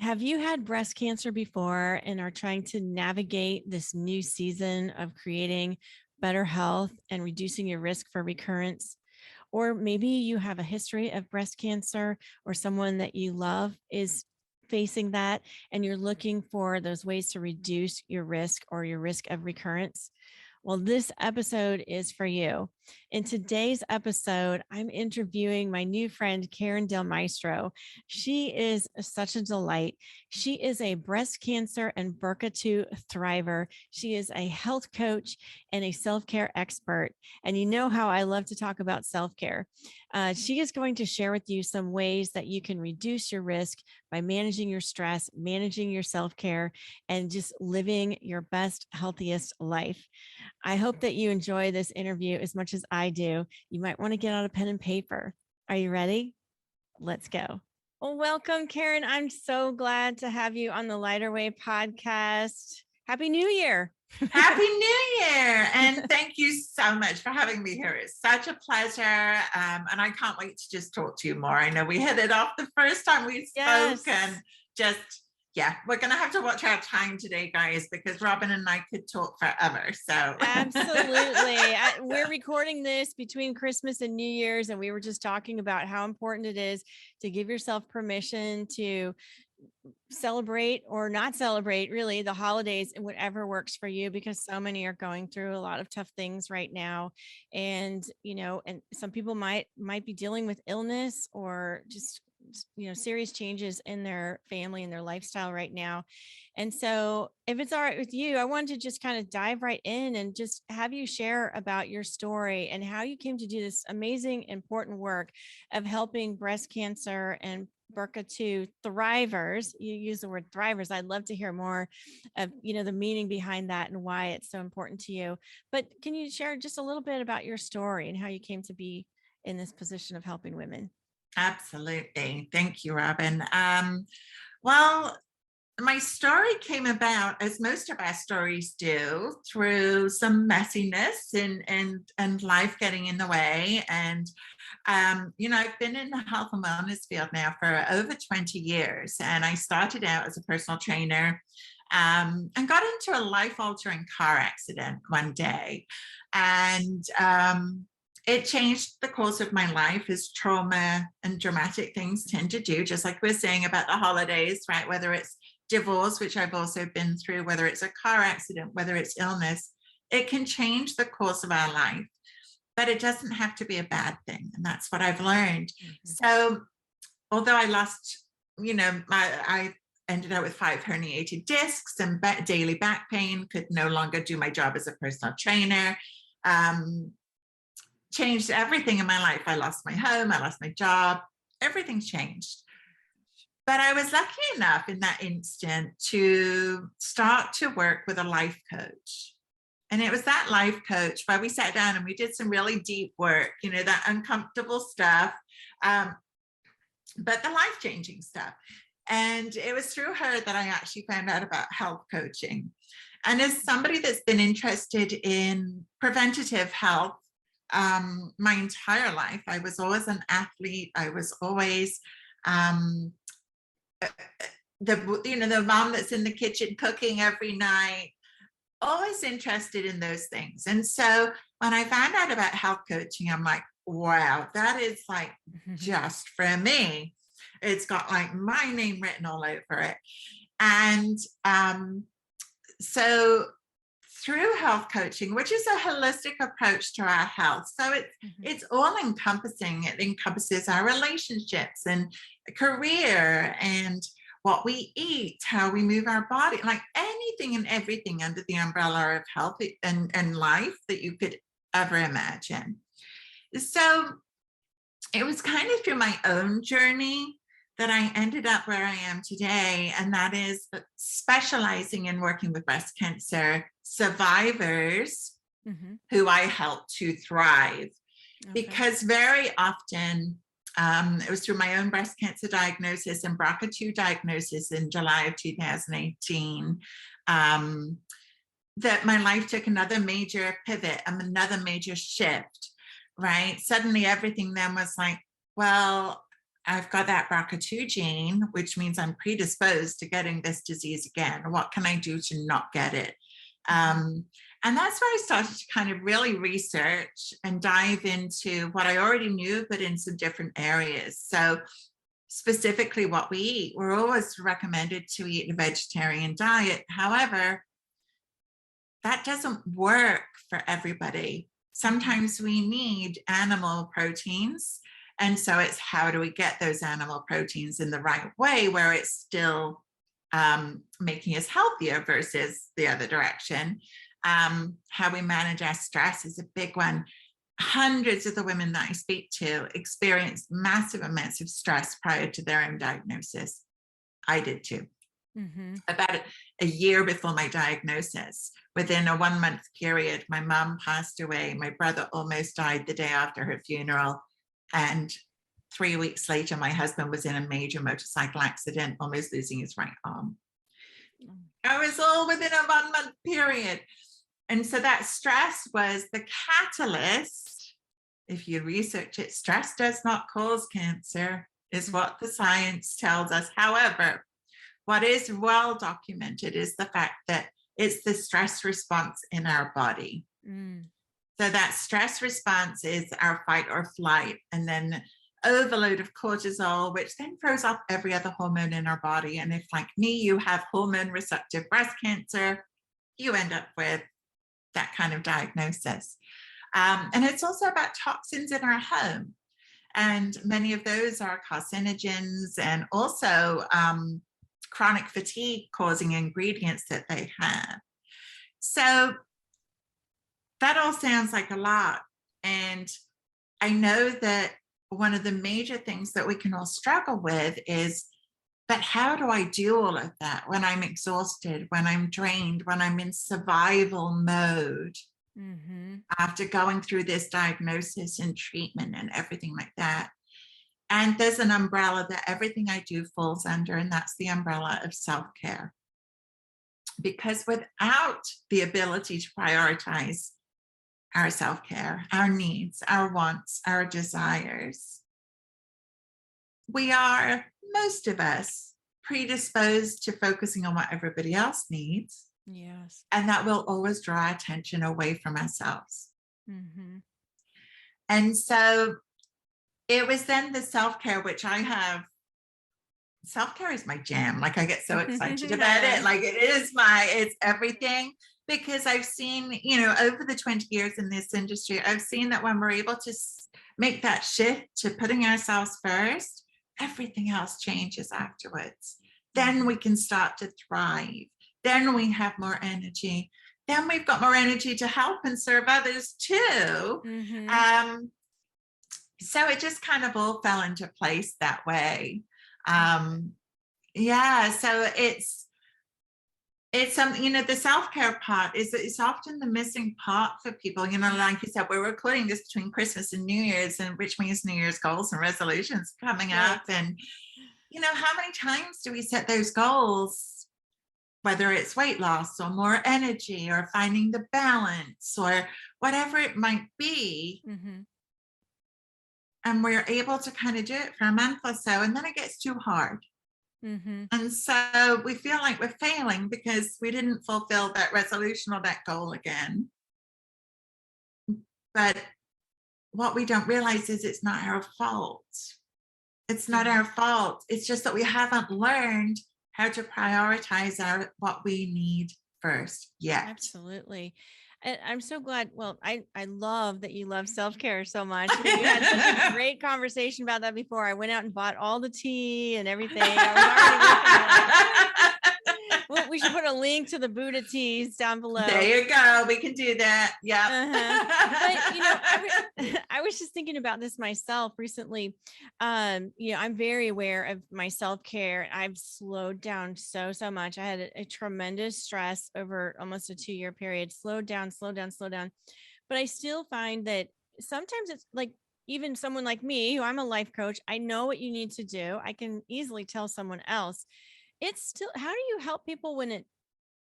Have you had breast cancer before and are trying to navigate this new season of creating better health and reducing your risk for recurrence? Or maybe you have a history of breast cancer or someone that you love is facing that and you're looking for those ways to reduce your risk or your risk of recurrence. Well, this episode is for you. In today's episode, I'm interviewing my new friend, Karin Del Maestro. She is such a delight. She is a breast cancer and BRCA2 thriver. She is a health coach and a self care expert. And you know how I love to talk about self care. She is going to share with you some ways that you can reduce your risk by managing your stress, managing your self care, and just living your best, healthiest life. I hope that you enjoy this interview as much as I do. You might want to get out a pen and paper. Are you ready? Let's go. Well, welcome, Karin. I'm so glad to have you on the Lighter Way podcast. Happy New Year. Happy New Year. And thank you so much for having me here. It's such a pleasure. And I can't wait to just talk to you more. I know we hit it off the first time we spoke and just, yeah, we're going to have to watch our time today, guys, because Robin and I could talk forever. So absolutely. We're recording this between Christmas and New Year's, and we were just talking about how important it is to give yourself permission to celebrate or not celebrate really the holidays and whatever works for you, because so many are going through a lot of tough things right now. And, and some people might be dealing with illness or just serious changes in their family and their lifestyle right now. And so if it's all right with you, I wanted to just kind of dive right in and just have you share about your story and how you came to do this amazing, important work of helping breast cancer and BRCA2 thrivers. You use the word thrivers. I'd love to hear more of, the meaning behind that and why it's so important to you. But can you share just a little bit about your story and how you came to be in this position of helping women? Absolutely. Thank you, Robin. Well, my story came about, as most of our stories do, through some messiness and life getting in the way. And I've been in the health and wellness field now for over 20 years. And I started out as a personal trainer and got into a life-altering car accident one day. And it changed the course of my life, as trauma and dramatic things tend to do, just like we're saying about the holidays, right? Whether it's divorce, which I've also been through, whether it's a car accident, whether it's illness, it can change the course of our life, but it doesn't have to be a bad thing. And that's what I've learned. Mm-hmm. So although I lost, I ended up with 5 herniated discs and daily back pain, could no longer do my job as a personal trainer, changed everything in my life. I lost my home, I lost my job, everything changed. But I was lucky enough in that instant to start to work with a life coach. And it was that life coach where we sat down and we did some really deep work, that uncomfortable stuff, but the life-changing stuff. And it was through her that I actually found out about health coaching. And as somebody that's been interested in preventative health my entire life, I was always an athlete. I was always the mom that's in the kitchen cooking every night, always interested in those things. And so when I found out about health coaching, I'm like, wow, that is like just for me. It's got like my name written all over it. And so through health coaching, which is a holistic approach to our health. So it's all encompassing. It encompasses our relationships and career and what we eat, how we move our body, like anything and everything under the umbrella of health and life that you could ever imagine. So it was kind of through my own journey that I ended up where I am today, and that is specializing in working with breast cancer survivors who I help to thrive. Okay. Because very often, it was through my own breast cancer diagnosis and BRCA2 diagnosis in July of 2018 that my life took another major pivot and another major shift, right? Suddenly everything then was like, well, I've got that BRCA2 gene, which means I'm predisposed to getting this disease again. What can I do to not get it? And that's where I started to kind of really research and dive into what I already knew, but in some different areas. So specifically what we eat, we're always recommended to eat a vegetarian diet. However, that doesn't work for everybody. Sometimes we need animal proteins. And so it's how do we get those animal proteins in the right way where it's still making us healthier versus the other direction. How we manage our stress is a big one. Hundreds of the women that I speak to experienced massive amounts of stress prior to their own diagnosis. I did too. About a year before my diagnosis, within a 1-month period, my mom passed away. My brother almost died the day after her funeral. And 3 weeks later, my husband was in a major motorcycle accident, almost losing his right arm. It was all within a 1-month period. And so that stress was the catalyst. If you research it, stress does not cause cancer, is what the science tells us. However, what is well documented is the fact that it's the stress response in our body. So that stress response is our fight or flight, and then overload of cortisol, which then throws off every other hormone in our body. And if, like me, you have hormone receptive breast cancer, you end up with that kind of diagnosis. And it's also about toxins in our home. And many of those are carcinogens and also chronic fatigue causing ingredients that they have. So that all sounds like a lot. And I know that one of the major things that we can all struggle with is, but how do I do all of that when I'm exhausted, when I'm drained, when I'm in survival mode after going through this diagnosis and treatment and everything like that? And there's an umbrella that everything I do falls under, and that's the umbrella of self-care. Because without the ability to prioritize our self-care, our needs, our wants, our desires, we are, most of us, predisposed to focusing on what everybody else needs. Yes. And that will always draw attention away from ourselves. And so it was then the self-care, which I have. Self-care is my jam. Like, I get so excited about it. Like, it's everything, because I've seen, over the 20 years in this industry, I've seen that when we're able to make that shift to putting ourselves first, everything else changes afterwards. Then we can start to thrive. Then we have more energy. Then we've got more energy to help and serve others too. So it just kind of all fell into place that way. Yeah, so it's the self-care part is often the missing part for people. Like you said, we're recording this between Christmas and New Year's, and which means New Year's goals and resolutions coming up. And how many times do we set those goals, whether it's weight loss or more energy or finding the balance or whatever it might be, and we're able to kind of do it for a month or so, and then it gets too hard. And so we feel like we're failing because we didn't fulfill that resolution or that goal again. But what we don't realize is it's not our fault. It's not our fault. It's just that we haven't learned how to prioritize what we need first yet. Absolutely. And I'm so glad. Well, I love that you love self-care so much. We had such a great conversation about that before. I went out and bought all the tea and everything. I was already working on it. Well, we should put a link to the Buddha teas down below. There you go. We can do that. Yeah. But I was just thinking about this myself recently. I'm very aware of my self-care. I've slowed down so much. I had a tremendous stress over almost a 2-year period. Slowed down. But I still find that sometimes it's like, even someone like me, who I'm a life coach, I know what you need to do. I can easily tell someone else. It's still, how do you help people when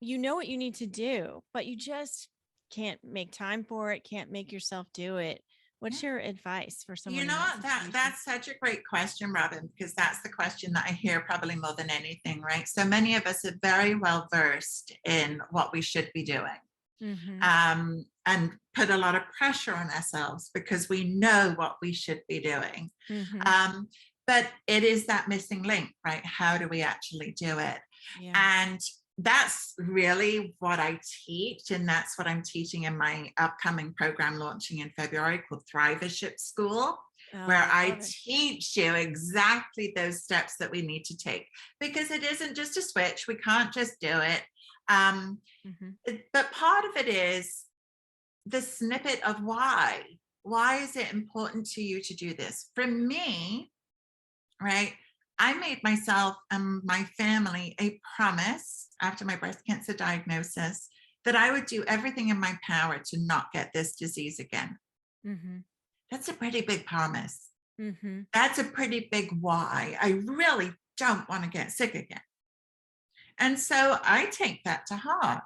you know what you need to do, but you just can't make time for it, can't make yourself do it? What's your advice for You someone know in that what? situation? That's such a great question, Robin, because that's the question that I hear probably more than anything, right? So many of us are very well versed in what we should be doing, Mm-hmm. and put a lot of pressure on ourselves because we know what we should be doing. Mm-hmm. Um, but it is that missing link, right? How do we actually do it? Yeah. And that's really what I teach. And that's what I'm teaching in my upcoming program launching in February called Thrivership School, Oh, where I I love it. teach you exactly those steps that we need to take, because it isn't just a switch. We can't just do it. Um, Mm-hmm. but part of it is the snippet of why. Why is it important to you to do this? For me, right? I made myself and my family a promise after my breast cancer diagnosis that I would do everything in my power to not get this disease again. Mm-hmm. That's a pretty big promise. Mm-hmm. That's a pretty big why. I really don't want to get sick again. And so I take that to heart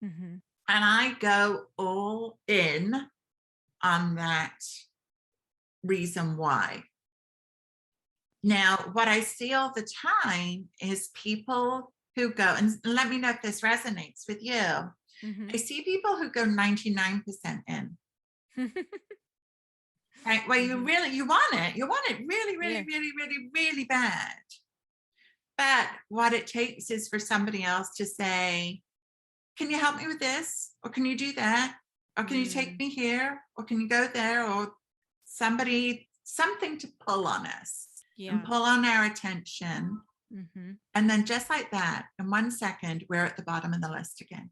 Mm-hmm. and I go all in on that reason why. Now, what I see all the time is people who go, and let me know if this resonates with you. Mm-hmm. I see people who go 99% in, right? Where Mm-hmm. you want it really, Yeah. really, really, really, really bad. But what it takes is for somebody else to say, can you help me with this? Or can you do that? Or can you take Mm. me here? Or can you go there? Or something to pull on us and Yeah. pull on our attention. Mm-hmm. And then just like that, in 1 second, we're at the bottom of the list again,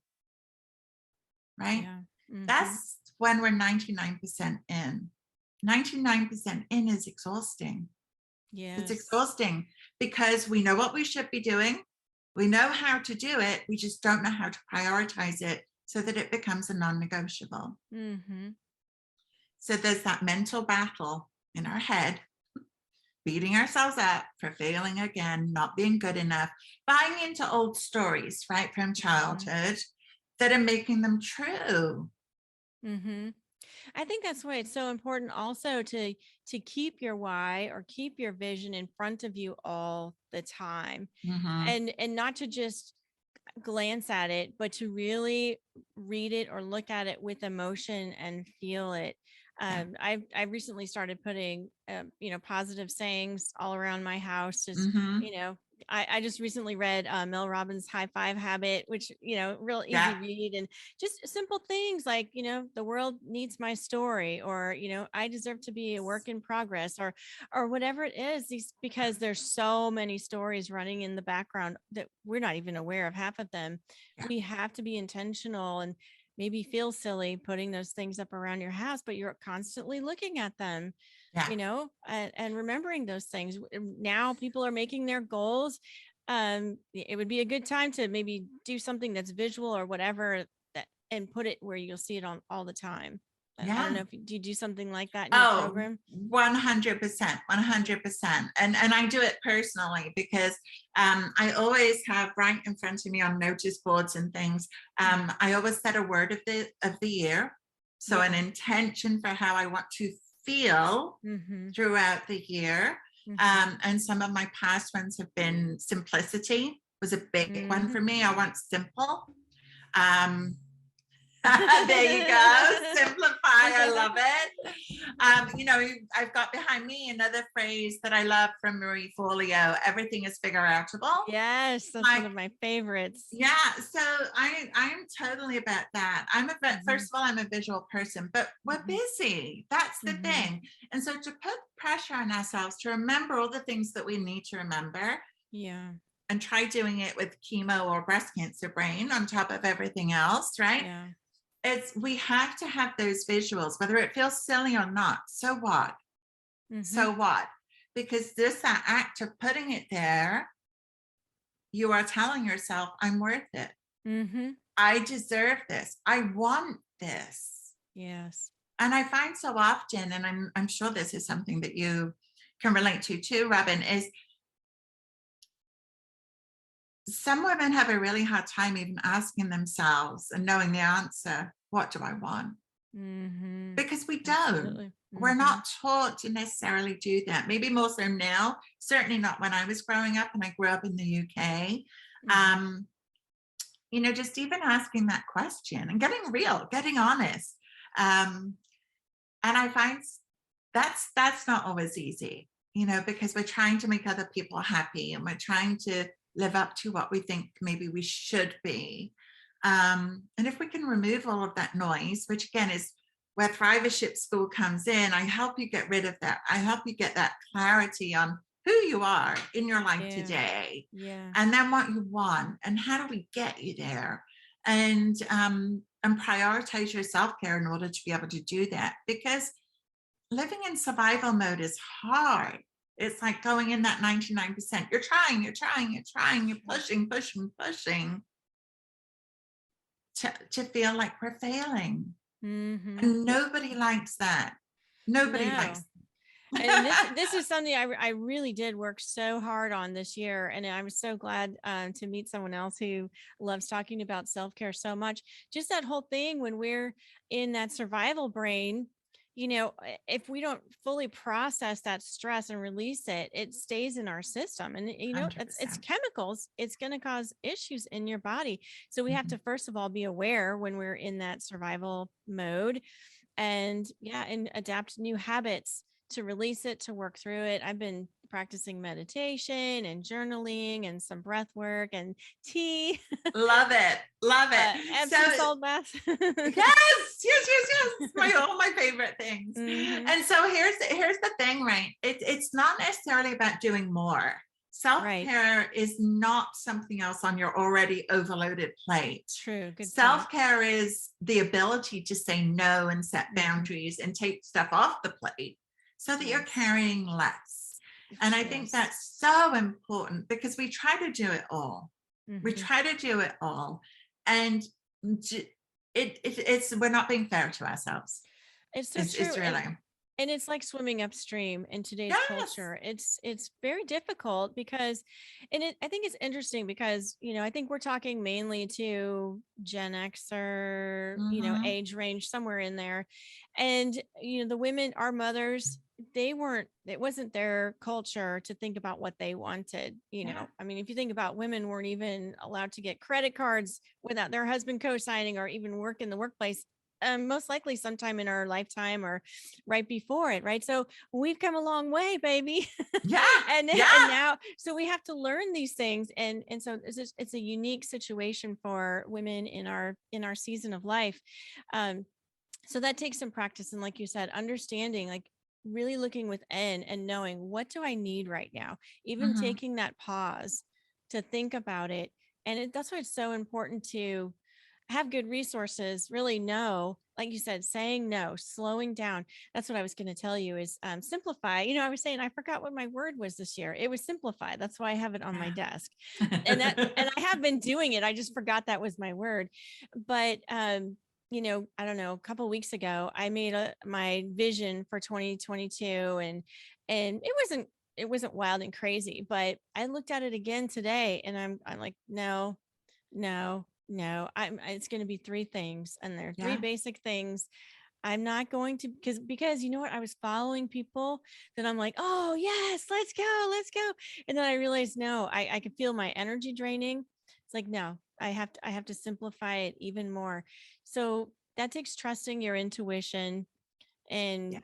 right? Yeah. Mm-hmm. That's when we're 99% in. 99% in is exhausting. It's Yes. exhausting because we know what we should be doing. We know how to do it. We just don't know how to prioritize it so that it becomes a non-negotiable. Mm-hmm. So there's that mental battle in our head, beating ourselves up for failing again, not being good enough, buying into old stories, right, from Mm-hmm. childhood that are making them true. Mm-hmm. I think that's why it's so important also to keep your why or keep your vision in front of you all the time, Mm-hmm. and not to just glance at it, but to really read it or look at it with emotion and feel it. Yeah. I've recently started putting positive sayings all around my house. Just Mm-hmm. you know, I just recently read Mel Robbins' High Five Habit, which real Yeah. easy read, and just simple things like the world needs my story, or I deserve to be a work in progress, or whatever it is. Because there's so many stories running in the background that we're not even aware of half of them. Yeah. We have to be intentional and maybe feel silly putting those things up around your house, but you're constantly looking at them, Yeah. and remembering those things. Now people are making their goals. It would be a good time to maybe do something that's visual or whatever, that and put it where you'll see it on all the time. I don't Yeah. know if do you do something like that in your Oh, program? 100%, Yeah. 100%. And I do it personally because I always have right in front of me on notice boards and things. I always set a word of the year. So an Yeah. intention for how I want to feel Mm-hmm. throughout the year. Mm-hmm. And some of my past ones have been simplicity was a big one Mm-hmm. for me. I want simple. Um, there you go. Simplify. I love it. I've got behind me another phrase that I love from Marie Forleo. Everything is figure outable. Yes, that's one Like, of my favorites. yeah. So I'm totally about that. Mm-hmm. First of all, I'm a visual person, but we're Mm-hmm. busy. That's the Mm-hmm. thing. And so to put pressure on ourselves to remember all the things that we need to remember Yeah. and try doing it with chemo or breast cancer brain on top of everything else, right? Yeah. We have to have those visuals, whether it feels silly or not. So what? Mm-hmm. So what? Because that act of putting it there, you are telling yourself, I'm worth it. Mm-hmm. I deserve this. I want this. Yes. And I find so often, and I'm sure this is something that you can relate to too, Robin, is some women have a really hard time even asking themselves and knowing the answer, what do I want? Mm-hmm. because we don't. Absolutely. We're Mm-hmm. not taught to necessarily do that. Maybe more so now, certainly not when I was growing up and I grew up in the UK. Mm-hmm. Um, just even asking that question and getting real, getting honest. Um, and I find that's not always easy, because we're trying to make other people happy and we're trying to live up to what we think maybe we should be. And if we can remove all of that noise, which again is where Thrivership School comes in, I help you get rid of that. I help you get that clarity on who you are in your life Yeah. today, Yeah. and then what you want, and how do we get you there, and prioritize your self-care in order to be able to do that. Because living in survival mode is hard. It's like going in that 99%. You're trying, you're trying, you're trying, you're pushing, pushing, pushing to feel like we're failing. Mm-hmm. And nobody likes that. Nobody likes No. And this is something I really did work so hard on this year, and I was so glad to meet someone else who loves talking about self-care so much. Just that whole thing when we're in that survival brain, if we don't fully process that stress and release it, it stays in our system, and it's 100%. chemicals. It's going to cause issues in your body. So we have Mhm. to first of all be aware when we're in that survival mode, and yeah, and adapt new habits to release it, to work through it. I've been practicing meditation and journaling and some breath work and tea, Love it. Love it. So Epsom salt baths. yes, yes, yes, yes. All my favorite things. Hmm. And so here's the thing, right? It's not necessarily about doing more. Right. Self-care is not something else on your already overloaded plate. True. Good point. Self-care is the ability to say no and set Hmm. boundaries and take stuff off the plate so that you're Yes. carrying less. And I think Yes. that's so important because we try to do it all. We Hmm. try to do it all. And it's we're not being fair to ourselves. It's so It's true. really. And it's like swimming upstream in today's Yes. culture. It's very difficult because, and I think it's interesting because, I think we're talking mainly to Gen Xer, Mm-hmm. age range somewhere in there. And, the women, our mothers, it wasn't their culture to think about what they wanted. Yeah. I mean, if you think about, women weren't even allowed to get credit cards without their husband co-signing or even work in the workplace, most likely sometime in our lifetime or right before it, right? So we've come a long way, baby. Yeah. and Yeah. now, so we have to learn these things, and so it's a unique situation for women in our season of life. um so that takes some practice, and like you said, understanding, like really looking within and knowing, what do I need right now, even Mm-hmm. taking that pause to think about it. And that's why it's so important to have good resources, really know, like you said, saying no, slowing down. That's what I was going to tell you is, simplify. I was saying, I forgot what my word was this year. It was simplify. That's why I have it on my desk. And I have been doing it. I just forgot that was my word. But, I don't know, a couple of weeks ago, I made my vision for 2022, and it wasn't wild and crazy, but I looked at it again today, and I'm like, no, no, no. It's going to be three things, and there are three Yeah. basic things. I'm not going to, because you know what? I was following people that I'm like, oh yes, let's go. And then I realized, no, I could feel my energy draining. It's like, no, I have to simplify it even more. So that takes trusting your intuition and Yeah.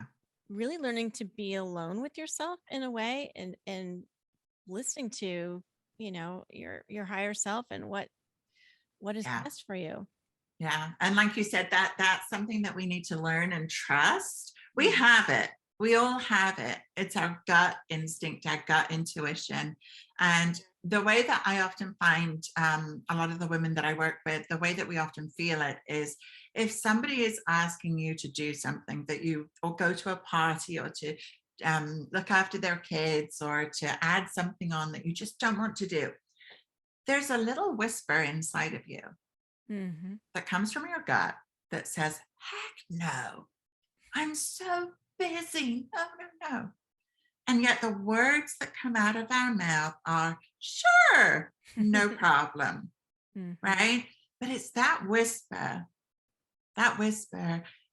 really learning to be alone with yourself in a way, and listening to, your higher self, and what is Yeah. best for you. Yeah. And like you said, that's something that we need to learn and trust. We Mhm. have it. We all have it. It's our gut instinct, our gut intuition. And the way that I often find a lot of the women that I work with, the way that we often feel it is, if somebody is asking you to do something that you, or go to a party, or to look after their kids, or to add something on that you just don't want to do, there's a little whisper inside of you Mhm. that comes from your gut that says, heck no, I'm so busy. No, no, no. And yet the words that come out of our mouth are, sure, no problem, Mhm. right? But it's that whisper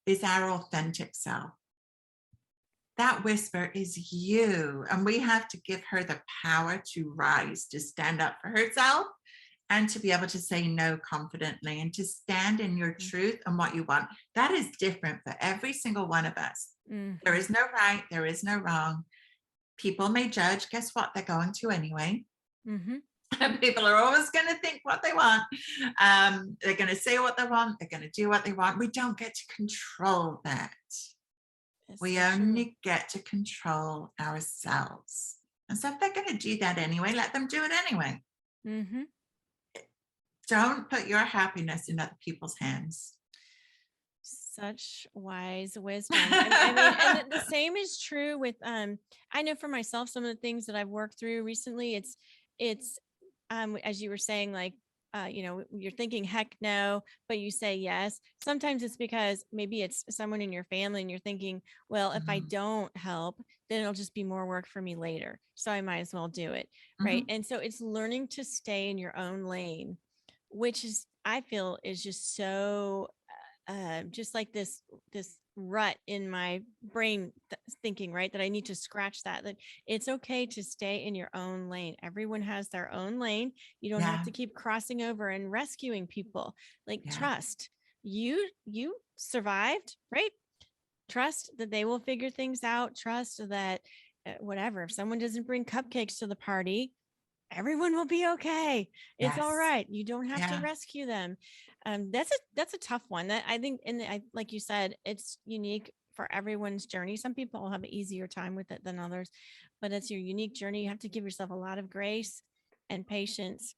is our authentic self. That whisper is you. And we have to give her the power to rise, to stand up for herself, and to be able to say no confidently, and to stand in your truth and what you want. That is different for every single one of us. There is no right, there is no wrong. People may judge. Guess what? They're going to anyway. People are always going to think what they want. They're going to say what they want. They're going to do what they want. We don't get to control that. We only get to control ourselves. And so if they're going to do that anyway, let them do it anyway. Don't put your happiness in other people's hands. Such wise wisdom. I mean, and the same is true with, I know for myself, some of the things that I've worked through recently, it's, as you were saying, like, you know, you're thinking, heck no, but you say yes. Sometimes it's because maybe it's someone in your family and you're thinking, well, if I don't help, then it'll just be more work for me later. So I might as well do it. Right. And so it's learning to stay in your own lane, which is, I feel, is just so just like this rut in my brain thinking, right, that I need to scratch that it's okay to stay in your own lane. Everyone has their own lane. You don't have to keep crossing over and rescuing people. Like, trust you survived, right? Trust that they will figure things out. Trust that whatever, if someone doesn't bring cupcakes to the party, everyone will be okay. It's all right. You don't have to rescue them. That's a tough one. That I think, and like you said, it's unique for everyone's journey. Some people will have an easier time with it than others, but it's your unique journey. You have to give yourself a lot of grace and patience.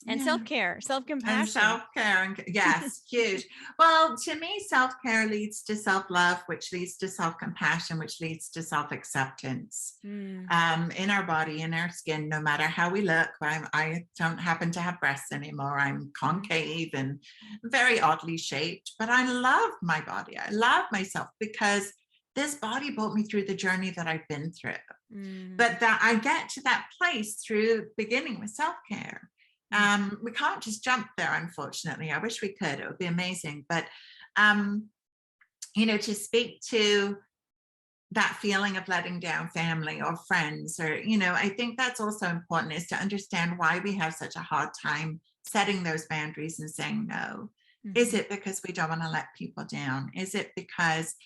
And self-care, self-compassion. And self-care, yes, huge. Well, to me, self-care leads to self-love, which leads to self-compassion, which leads to self-acceptance in our body, in our skin, no matter how we look. I don't happen to have breasts anymore. I'm concave and very oddly shaped, but I love my body. I love myself because this body brought me through the journey that I've been through. But that I get to that place through beginning with self-care. We can't just jump there, unfortunately. I wish we could. It would be amazing. But, you know, to speak to that feeling of letting down family or friends, or, you know, I think that's also important, is to understand why we have such a hard time setting those boundaries and saying no. Is it because we don't want to let people down? Is it because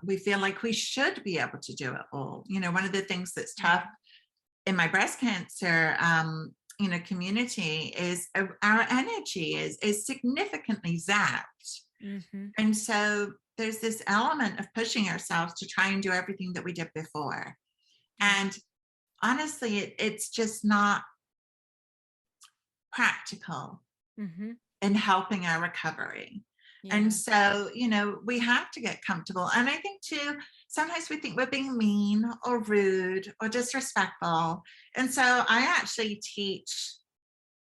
we feel like we should be able to do it all? You know, one of the things that's tough in my breast cancer you know, community is our energy is significantly zapped. And so there's this element of pushing ourselves to try and do everything that we did before. And honestly, it's just not practical in helping our recovery. And so, you know, we have to get comfortable. And I think too, sometimes we think we're being mean or rude or disrespectful. And so I actually teach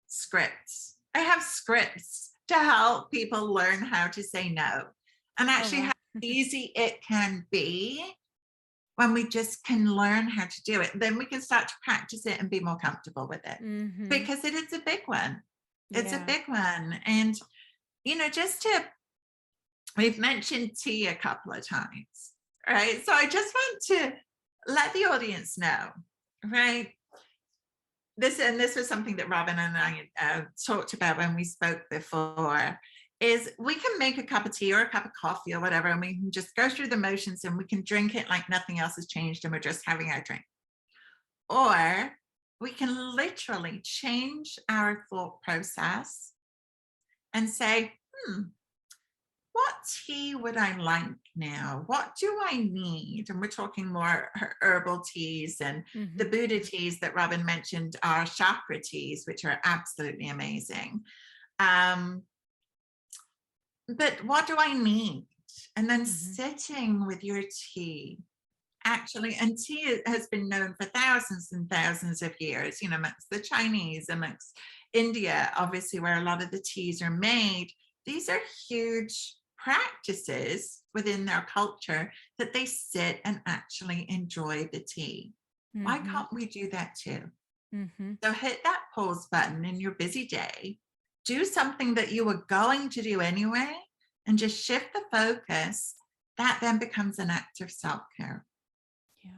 scripts. I have scripts to help people learn how to say no, and actually how easy it can be when we just can learn how to do it. Then we can start to practice it and be more comfortable with it, because it is a big one. It's a big one. And, you know, we've mentioned tea a couple of times, right? So I just want to let the audience know, right? This was something that Robin and I talked about when we spoke before, is we can make a cup of tea or a cup of coffee or whatever, and we can just go through the motions and we can drink it like nothing else has changed and we're just having our drink. Or we can literally change our thought process and say, what tea would I like now? What do I need? And we're talking more herbal teas, and the Buddha teas that Robin mentioned are chakra teas, which are absolutely amazing. But what do I need? And then sitting with your tea, actually, and tea has been known for thousands and thousands of years, you know, amongst the Chinese, amongst India, obviously, where a lot of the teas are made. These are huge practices within their culture, that they sit and actually enjoy the tea. Why can't we do that too? So hit that pause button in your busy day, do something that you were going to do anyway, and just shift the focus, that then becomes an act of self-care. Yeah.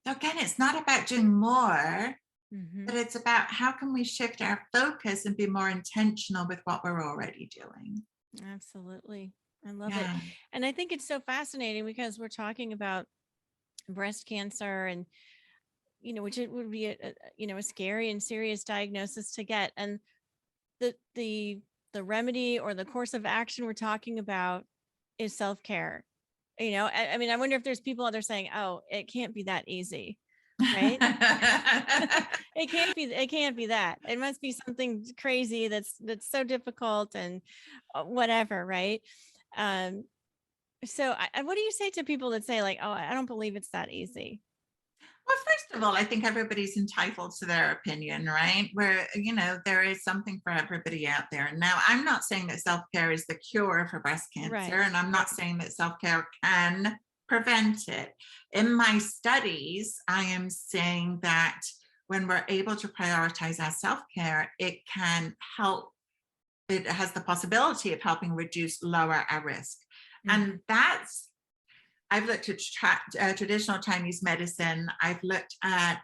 So again, it's not about doing more, Hmm. but it's about how can we shift our focus and be more intentional with what we're already doing. Absolutely. I love it. Yeah. And I think it's so fascinating because we're talking about breast cancer and, which it would be a scary and serious diagnosis to get. And the the the remedy or the course of action we're talking about is self-care. I mean, I wonder if there's people out there saying, "Oh, it can't be that easy." Right? It can't be that. It must be something crazy that's so difficult and whatever, right? Um so what do you say to people that say like, "Oh, I don't believe it's that easy." Well, first of all, I think everybody's entitled to their opinion, right? Where, there is something for everybody out there. Now, I'm not saying that self care is the cure for breast cancer, Right. and I'm not Right. saying that self care can prevent it. In my studies, I am saying that when we're able to prioritize our self care, it can help. It has the possibility of helping lower our risk. Mhm. And I've looked at traditional Chinese medicine. I've looked at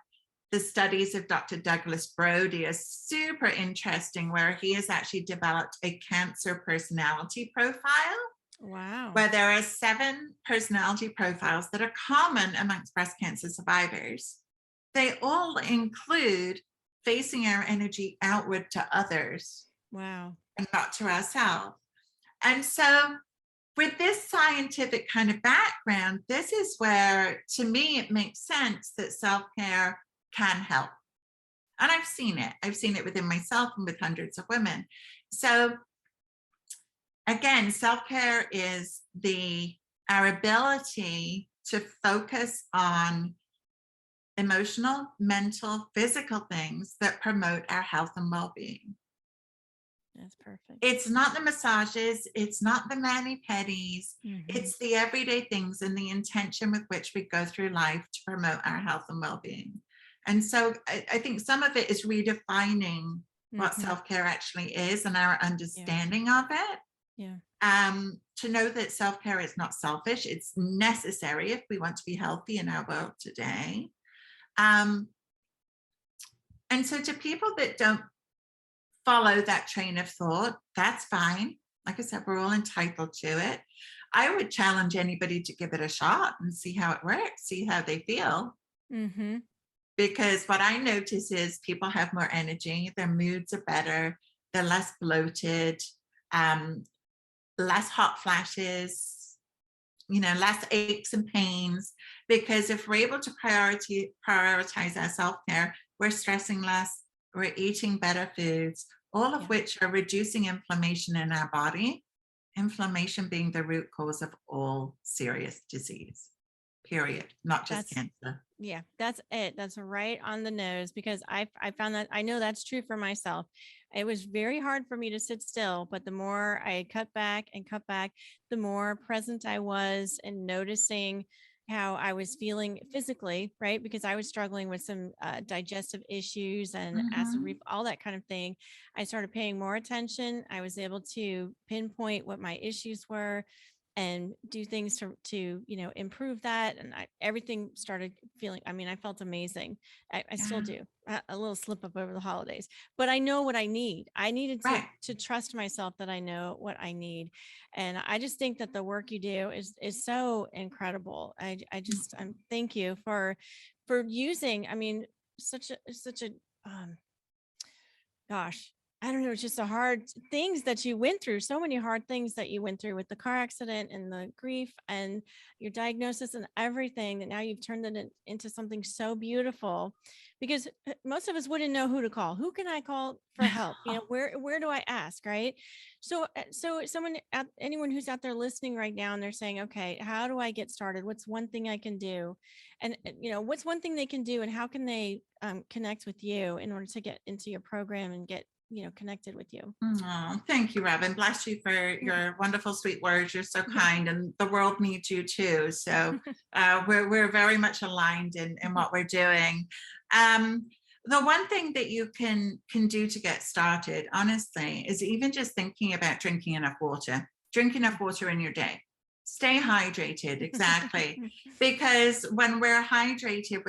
the studies of Dr. Douglas Brody are super interesting, where he has actually developed a cancer personality profile, Wow. where there are 7 personality profiles that are common amongst breast cancer survivors. They all include facing our energy outward to others Wow. and not to ourselves. And so, with this scientific kind of background, this is where, to me, it makes sense that self care can help. And I've seen it. I've seen it within myself and with hundreds of women. So, again, self care is our ability to focus on emotional, mental, physical things that promote our health and well being. That's perfect. It's not the massages, it's not the mani-pedis, Mhm. it's the everyday things and the intention with which we go through life to promote our health and well-being. And so I think some of it is redefining what Mhm. self-care actually is and our Yeah. understanding of it. Yeah. To know that self-care is not selfish, it's necessary if we want to be healthy in our world today. Um, and so to people that don't follow that train of thought, that's fine. Like I said, we're all entitled to it. I would challenge anybody to give it a shot and see how it works, see how they feel. Mhm. Because what I notice is people have more energy, their moods are better, they're less bloated, um, less hot flashes, less aches and pains. Because if we're able to prioritize our self care, we're stressing less, we're eating better foods, all of Yeah. which are reducing inflammation in our body. Inflammation being the root cause of all serious disease, period, not just That's cancer. Yeah, that's it. That's right on the nose because I found that I know that's true for myself. It was very hard for me to sit still, but the more I cut back and cut back, the more present I was and noticing how I was feeling physically, right? Because I was struggling with some digestive issues and Mhm. all that kind of thing. I started paying more attention. I was able to pinpoint what my issues were and do things to improve that, and everything started feeling, I mean, I felt amazing. I still Yeah, do a little slip up over the holidays, but I know what I need. I needed to right. to trust myself that I know what I need. And I just think that the work you do is so incredible. I'm thank you for using, I mean, such a um gosh, I don't know, it's just the hard things that you went through, so many hard things that you went through with the car accident and the grief and your diagnosis and everything, that now you've turned it into something so beautiful. Because most of us wouldn't know who to call. Who can I call for help? Where do I ask, right? So anyone who's out there listening right now and they're saying, okay, how do I get started? What's one thing I can do? And what's one thing they can do, and how can they connect with you in order to get into your program and get connected with you? Oh, thank you, Robin. Bless you for Mm. your wonderful, sweet words. You're so kind, and the world needs you too. So we're very much aligned in what we're doing. Um, the one thing that you can do to get started, honestly, is even just thinking about drinking enough water. Drink enough water in your day. Stay hydrated. Exactly. Because when we're hydrated,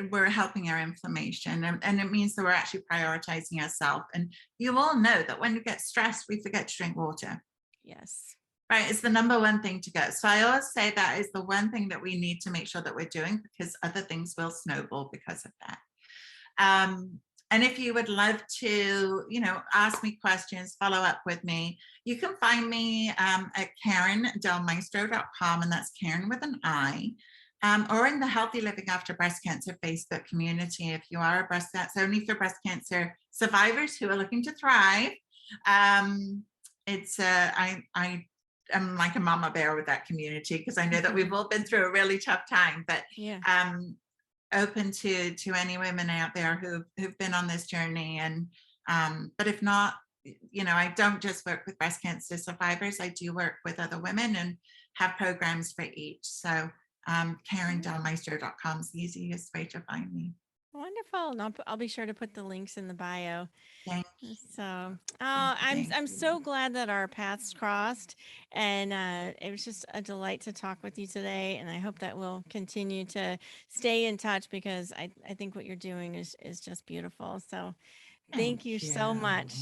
we're helping our inflammation, and it means that we're actually prioritizing ourselves. And you all know that when we get stressed, we forget to drink water. Yes. Right. It's the number one thing to go. So I always say that is the one thing that we need to make sure that we're doing, because other things will snowball because of that. And if you would love to, ask me questions, follow up with me, you can find me at KarinDelMaestro.com, and that's Karin with an I, or in the Healthy Living After Breast Cancer Facebook community. If you are a breast cancer, only for breast cancer survivors who are looking to thrive. I am like a mama bear with that community, because I know that we've all been through a really tough time, but Yeah. open to any women out there who've been on this journey. And but if not, I don't just work with breast cancer survivors. I do work with other women and have programs for each. So KarinDelMaestro.com is the easiest way to find me. Wonderful. And I'll be sure to put the links in the bio. Thank So, you. I'm so glad that our paths crossed, and it was just a delight to talk with you today. And I hope that we'll continue to stay in touch, because I think what you're doing is just beautiful. So, thank you Thank so you. much.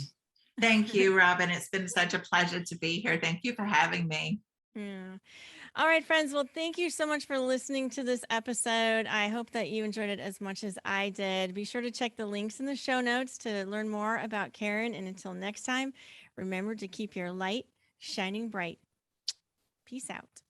Thank you, Robin. It's been such a pleasure to be here. Thank you for having me. Yeah. All right, friends. Well, thank you so much for listening to this episode. I hope that you enjoyed it as much as I did. Be sure to check the links in the show notes to learn more about Karin. And until next time, remember to keep your light shining bright. Peace out.